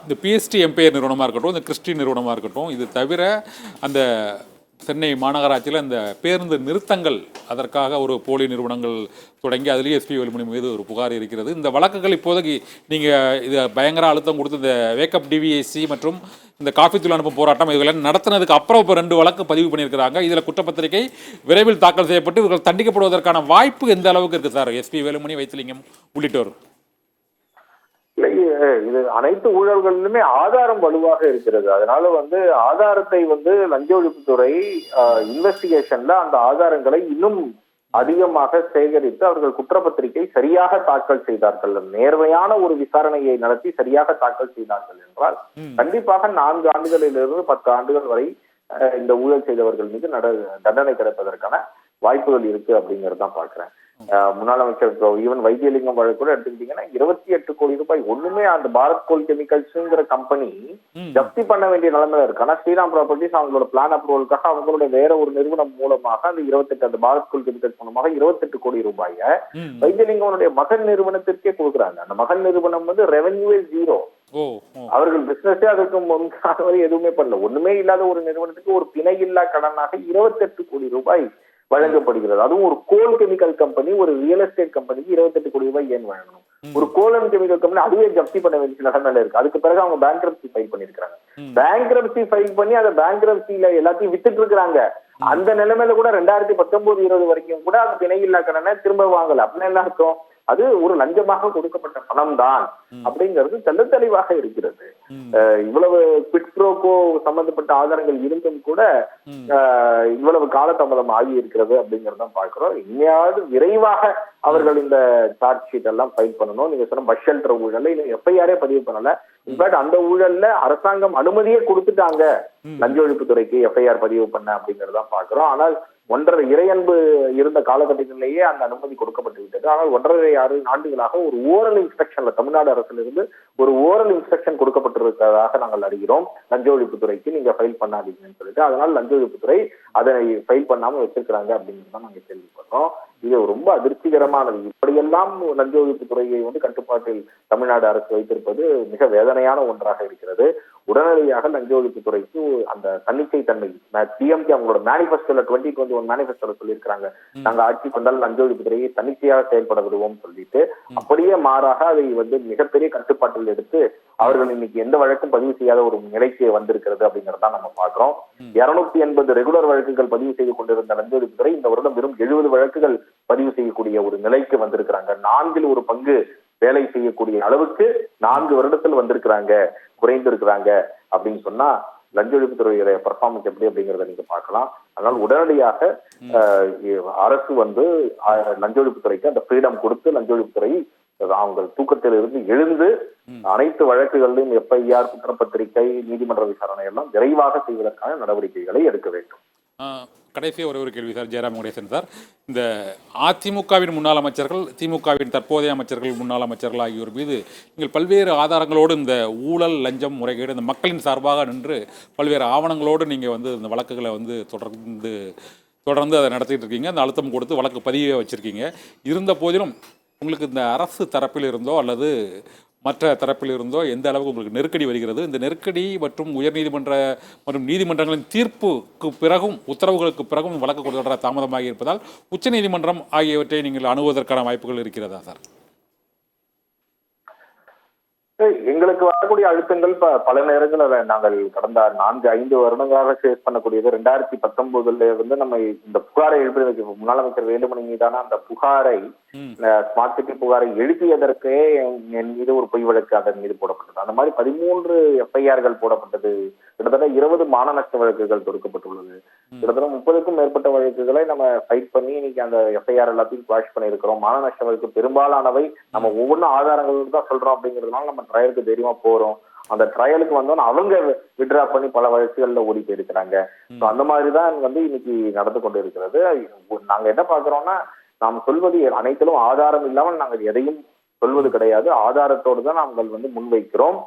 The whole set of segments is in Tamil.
இந்த பிஎஸ்டி எம்பையர் நிறுவனமாக இருக்கட்டும், இந்த கிறிஸ்டி நிறுவனமாக இருக்கட்டும், இது தவிர அந்த சென்னை மாநகராட்சியில் இந்த பேருந்து நிறுத்தங்கள் அதற்காக ஒரு போலி நிறுவனங்கள் தொடங்கி அதுலேயே எஸ்பி வேலுமணி மீது ஒரு புகார் இருக்கிறது. இந்த வழக்குகள் இப்போதைக்கு நீங்கள் இதை பயங்கர அழுத்தம் கொடுத்து இந்த வேக்கப் டிவிஎஸ்சி மற்றும் இந்த காஃபி தூள் அனுப்பும் போராட்டம் இதெல்லாம் நடத்தினதுக்கு அப்புறம் இப்போ 2 வழக்கு பதிவு பண்ணியிருக்கிறாங்க. இதில் குற்றப்பத்திரிகை விரைவில் தாக்கல் செய்யப்பட்டு இவர்கள் தண்டிக்கப்படுவதற்கான வாய்ப்பு எந்த அளவுக்கு இருக்குது சார்? எஸ்பி வேலுமணி, வைத்திலிங்கம் உள்ளிட்டோர். இது அனைத்து ஊழல்களிலுமே ஆதாரம் வலுவாக இருக்கிறது. அதனால ஆதாரத்தை லஞ்ச ஒழிப்புத்துறை இன்வெஸ்டிகேஷன்ல அந்த ஆதாரங்களை இன்னும் அதிகமாக சேகரித்து அவர்கள் குற்றப்பத்திரிகை சரியாக தாக்கல் செய்தார்கள், நேர்மையான ஒரு விசாரணையை நடத்தி சரியாக தாக்கல் செய்தார்கள் என்றால் கண்டிப்பாக 4 ஆண்டுகளிலிருந்து 10 ஆண்டுகள் வரை இந்த ஊழல் செய்தவர்கள் மீது தண்டனை கிடைப்பதற்கான வாய்ப்புகள் இருக்கு அப்படிங்கறதான் பாக்குறேன். முன்னாள் அமைச்சர் ஈவன் வைத்தியலிங்கம் வழக்கு கூட எடுத்துக்கிட்டீங்கன்னா 28 கோடி ரூபாய் ஒண்ணுமே அந்த பாரத் கோல் கெமிக்கல்ஸ்ங்கிற கம்பெனி ஜப்தி பண்ண வேண்டிய நிலைமையில இருக்கு. ஆனா ஸ்ரீராம் ப்ராப்பர்ட்டிஸ் அவங்களோட பிளான் அப்ரூவலுக்காக அவங்களுடைய வேற ஒரு நிறுவனம் மூலமாக அந்த 28 அந்த பாரத் கோல் கெமிக்கல்ஸ் மூலமாக 28 கோடி ரூபாய வைத்தியலிங்கவனுடைய மகன் நிறுவனத்திற்கே கொடுக்குறாங்க. அந்த மகன் நிறுவனம் ரெவென்யூவே 0. அவர்கள் பிசினஸே அதுக்கு முன்கால வரை எதுவுமே பண்ணல. ஒண்ணுமே இல்லாத ஒரு நிறுவனத்துக்கு ஒரு பிணை இல்லா கடனாக 28 கோடி ரூபாய் வழங்கப்படுகிறது. அதுவும் ஒரு கோல் கெமிக்கல் கம்பெனி, ஒரு ரியல் எஸ்டேட் கம்பெனிக்கு 28 கோடி ரூபாய் ஏன் வழங்கணும்? ஒரு கோல் அண்ட் கெமிக்கல் கம்பெனி அதுவே ஜப்தி பண்ண வேண்டிய நிலைமையில இருக்கு. அதுக்கு பிறகு அவங்க பேங்க்ரப்சி ஃபைல் பண்ணிருக்காங்க. பேங்க்ரப்சி ஃபைல் பண்ணி அந்த பேங்க்ரப்சில எல்லாத்தையும் வித்துட்டு இருக்காங்க. அந்த நிலைமையில கூட 2019-20 வரைக்கும் கூட அந்த பிணையில்லா கடனை திரும்ப வாங்கல. அப்படின்னு என்ன அர்த்தம்? அது ஒரு லஞ்சமாக கொடுக்கப்பட்ட பணம் தான் அப்படிங்கிறது தெல்ல தெளிவாக இருக்கிறது. இவ்வளவு பிட்ப்ரோக்கோ சம்பந்தப்பட்ட ஆதாரங்கள் இருந்தும் கூட இவ்வளவு காலதாமதம் ஆகி இருக்கிறது அப்படிங்கறதான் பார்க்கிறோம். இனியாவது விரைவாக அவர்கள் இந்த சார்ஜ் ஷீட் எல்லாம் ஃபைல் பண்ணணும். நீங்க சொன்ன பஸ் ஷெல்டர் ஊழல்ல இன்னும் எஃப்ஐஆரே பதிவு பண்ணல. இன்ஃபேக்ட் அந்த ஊழல்ல அரசாங்கம் அனுமதியே கொடுத்துட்டாங்க லஞ்ச ஒழிப்புத்துறைக்கு எஃப்ஐஆர் பதிவு பண்ண அப்படிங்கறதான் பார்க்கிறோம். ஆனால் 1.5 இறையன்பு இருந்த காலகட்டத்திலேயே அந்த அனுமதி கொடுக்கப்பட்டு விட்டது. ஆனால் 1.5 ஆண்டுகளாக ஒரு ஓரல் இன்ஸ்ட்ரக்ஷன்ல தமிழ்நாடு அரசிலிருந்து ஒரு ஓரல் இன்ஸ்ட்ரக்ஷன் கொடுக்கப்பட்டிருக்கிறதாக நாங்கள் அறிகிறோம். லஞ்ச ஒழிப்புத்துறைக்கு நீங்க ஃபைல் பண்ணாதீங்கன்னு சொல்லிட்டு. அதனால லஞ்ச ஒழிப்புத்துறை அதை ஃபைல் பண்ணாம வச்சிருக்கிறாங்க அப்படிங்கிறத நாங்க கேள்விப்படுறோம். இது ரொம்ப அதிர்ச்சிகரமானது. இப்படியெல்லாம் லஞ்ச ஒழிப்புத்துறையை கட்டுப்பாட்டில் தமிழ்நாடு அரசு வைத்திருப்பது மிக வேதனையான ஒன்றாக இருக்கிறது. உடனடியாக லஞ்ச ஒழிப்புத்துறைக்கு அந்த தன்னிச்சை தன்மை டிஎம்கே அவங்களோட மேனிபெஸ்டோல 2021 மேனிபெஸ்டோல சொல்லியிருக்காங்க, நாங்க ஆட்சிக்கு வந்தால் லஞ்ச ஒழிப்புத்துறையை தன்னிச்சையாக செயல்பட விடுவோம் சொல்லிட்டு. அப்படியே மாறாக அதை மிகப்பெரிய கட்டுப்பாட்டில் எடுத்து அவர்கள் இன்னைக்கு எந்த வழக்கும் பதிவு செய்யாத ஒரு நிலைக்கு வந்திருக்கிறது அப்படிங்கறதான் நம்ம பாக்குறோம். 280 ரெகுலர் வழக்குகள் பதிவு செய்து கொண்டிருந்த லஞ்ச ஒழிப்புத்துறை இந்த வருடம் வெறும் 70 வழக்குகள் பதிவு செய்யக்கூடிய ஒரு நிலைக்கு வந்திருக்கிறாங்க. 4 ஒரு பங்கு வேலை செய்யக்கூடிய அளவுக்கு 4 வருடத்தில் வந்திருக்கிறாங்க, குறைந்திருக்கிறாங்க அப்படின்னு சொன்னா லஞ்ச ஒழிப்புத்துறையுடைய பெர்ஃபார்மன்ஸ் எப்படி அப்படிங்கறத நீங்க பார்க்கலாம். அதனால் உடனடியாக அரசு லஞ்ச ஒழிப்புத்துறைக்கு அந்த ஃப்ரீடம் கொடுத்து லஞ்ச ஒழிப்புத்துறை அவங்க தூக்கத்தில் இருந்து எழுந்து அனைத்து வழக்குகளிலும் எஃப்ஐஆர், குற்றப்பத்திரிகை, நீதிமன்ற விசாரணை எல்லாம் விரைவாக செய்வதற்கான நடவடிக்கைகளை எடுக்க வேண்டும். கடைசியாக ஒரு கேள்வி சார், ஜெயராம் வெங்கடேசன் சார். இந்த அதிமுகவின் முன்னாள் அமைச்சர்கள், திமுகவின் தற்போதைய அமைச்சர்கள், முன்னாள் அமைச்சர்கள் ஆகியோர் மீது நீங்கள் பல்வேறு ஆதாரங்களோடு இந்த ஊழல், லஞ்சம், முறைகேடு இந்த மக்களின் சார்பாக நின்று பல்வேறு ஆவணங்களோடு நீங்கள் இந்த வழக்குகளை தொடர்ந்து அதை நடத்திட்டு இருக்கீங்க. அந்த அழுத்தம் கொடுத்து வழக்கு பதிவே வச்சுருக்கீங்க. இருந்த போதிலும் உங்களுக்கு இந்த அரசு தரப்பில் இருந்தோ அல்லது மற்ற தரப்பில் இருந்தோ எந்த அளவுக்கு உங்களுக்கு நெருக்கடி வருகிறது? இந்த நெருக்கடி மற்றும் உயர்நீதிமன்ற மற்றும் நீதிமன்றங்களின் தீர்ப்புக்கு பிறகும், உத்தரவுகளுக்கு பிறகும் வழக்கு தொடர தாமதமாகி இருப்பதால் உச்சநீதிமன்றம் ஆகியவற்றை நீங்கள் அணுகுவதற்கான வாய்ப்புகள் இருக்கிறதா சார்? எங்களுக்கு வரக்கூடிய அழுத்தங்கள் பல நேரங்களில் நாங்கள் கடந்த 4-5 வருடங்களாக ஃபேஸ் பண்ணக்கூடியது. 2019 இருந்து நம்ம இந்த புகாரை எழுப்பி முன்னாள் அமைச்சர் வேலுமணி மீதான அந்த புகாரை, ஸ்மார்ட் சிட்டி புகாரை எழுப்பியதற்கே என் மீது ஒரு பொய் வழக்கு அதன் மீது போடப்பட்டது. அந்த மாதிரி 13 எஃப்ஐஆர்கள் போடப்பட்டது. கிட்டத்தட்ட 20 மான நஷ்ட வழக்குகள் தொடுக்கப்பட்டுள்ளது. கிட்டத்தட்ட 30க்கும் மேற்பட்ட வழக்குகளை நம்ம ஃபைட் பண்ணி இன்னைக்கு அந்த எஃப்ஐஆர் எல்லாத்தையும் குவாஷ் பண்ணியிருக்கிறோம். மான நஷ்ட வழக்கு பெரும்பாலானவை நம்ம ஒவ்வொன்றும் ஆதாரங்கள் தான் சொல்றோம் அப்படிங்கிறதுனால நம்ம ட்ரையலுக்கு தைரியமா போறோம். அந்த ட்ரையலுக்கு வந்தோம்னா அவங்க வித்ட்ரா பண்ணி பல வழக்குகள்ல ஓடி போயிருக்கிறாங்க. அந்த மாதிரிதான் இன்னைக்கு நடந்து கொண்டு இருக்கிறது. நாங்க என்ன பாக்குறோம்னா, நாம் சொல்வது அனைத்திலும் ஆதாரம் இல்லாமல் நாங்கள் எதையும் சொல்வது கிடையாது. ஆதாரத்தோடு தான் நாங்கள் முன்வைக்கிறோம்.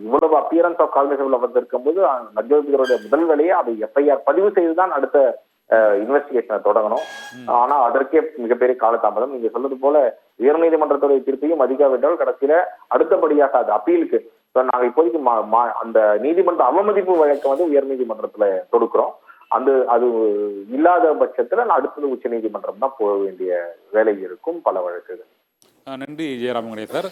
இவ்வளவு அப்பியரன்ஸ் ஆஃப் காக்னிசபிள் ஆஃபென்ஸ் இருக்கும்போது லஞ்ச ஒழிப்புத்துறையுடைய முதல் வேலையை அதை எஃப்ஐஆர் பதிவு செய்துதான் அடுத்த இன்வெஸ்டிகேஷனை தொடங்கணும். ஆனா அதற்கே மிகப்பெரிய காலதாமதம். நீங்க சொன்னது போல உயர்நீதிமன்றத்துடைய தீர்ப்பையும் மதிக்காவிட்டால் கடைசியில அடுத்தபடியாக அது அப்பீலுக்கு நாங்க இப்போதைக்கு அந்த நீதிமன்ற அவமதிப்பு வழக்கை வந்து உயர்நீதிமன்றத்துல தொடுக்கிறோம். அது இல்லாத பட்சத்துல அடுத்தது உச்ச நீதிமன்றம் தான் போக வேண்டிய வேலை இருக்கும் பல வழக்குகள். நன்றி ஜெயராமன் கணேசன் சார்.